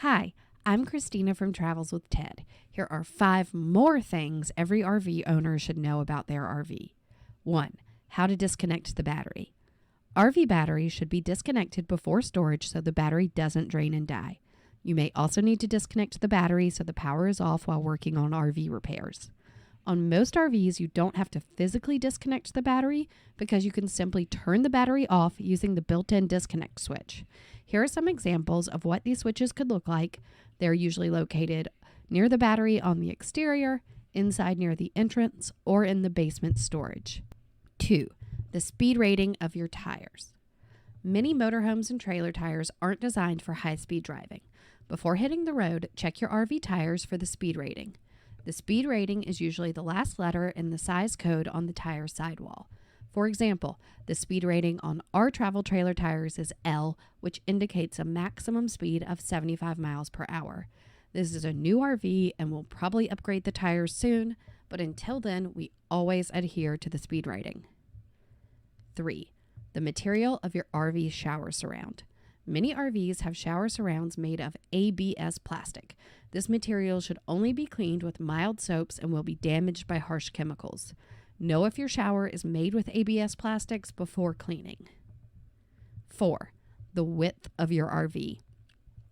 Hi, I'm Christina from Travels with Ted. Here are 5 more things every RV owner should know about their RV. 1. How to disconnect the battery. RV batteries should be disconnected before storage so the battery doesn't drain and die. You may also need to disconnect the battery so the power is off while working on RV repairs. On most RVs, you don't have to physically disconnect the battery because you can simply turn the battery off using the built-in disconnect switch. Here are some examples of what these switches could look like. They're usually located near the battery on the exterior, inside near the entrance, or in the basement storage. 2. The speed rating of your tires. Many motorhomes and trailer tires aren't designed for high-speed driving. Before hitting the road, check your RV tires for the speed rating. The speed rating is usually the last letter in the size code on the tire sidewall. For example, the speed rating on our travel trailer tires is L, which indicates a maximum speed of 75 miles per hour. This is a new RV and we'll probably upgrade the tires soon, but until then, we always adhere to the speed rating. 3. The material of your RV shower surround. Many RVs have shower surrounds made of ABS plastic. This material should only be cleaned with mild soaps and will be damaged by harsh chemicals. Know if your shower is made with ABS plastics before cleaning. 4. The width of your RV.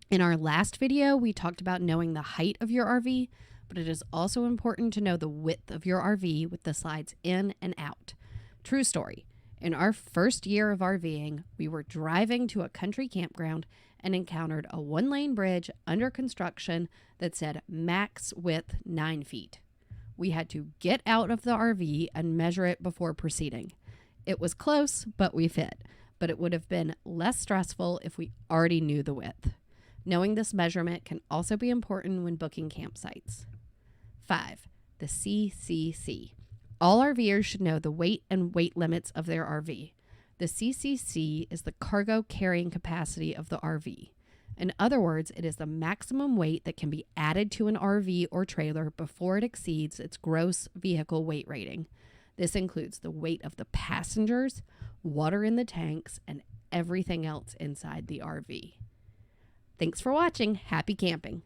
In our last video, we talked about knowing the height of your RV, but it is also important to know the width of your RV with the slides in and out. True story. In our first year of RVing, we were driving to a country campground and encountered a 1-lane bridge under construction that said max width 9 feet. We had to get out of the RV and measure it before proceeding. It was close, but we fit. But it would have been less stressful if we already knew the width. Knowing this measurement can also be important when booking campsites. 5. The CCC. All RVers should know the weight and weight limits of their RV. The CCC is the cargo carrying capacity of the RV. In other words, it is the maximum weight that can be added to an RV or trailer before it exceeds its gross vehicle weight rating. This includes the weight of the passengers, water in the tanks, and everything else inside the RV. Thanks for watching. Happy camping.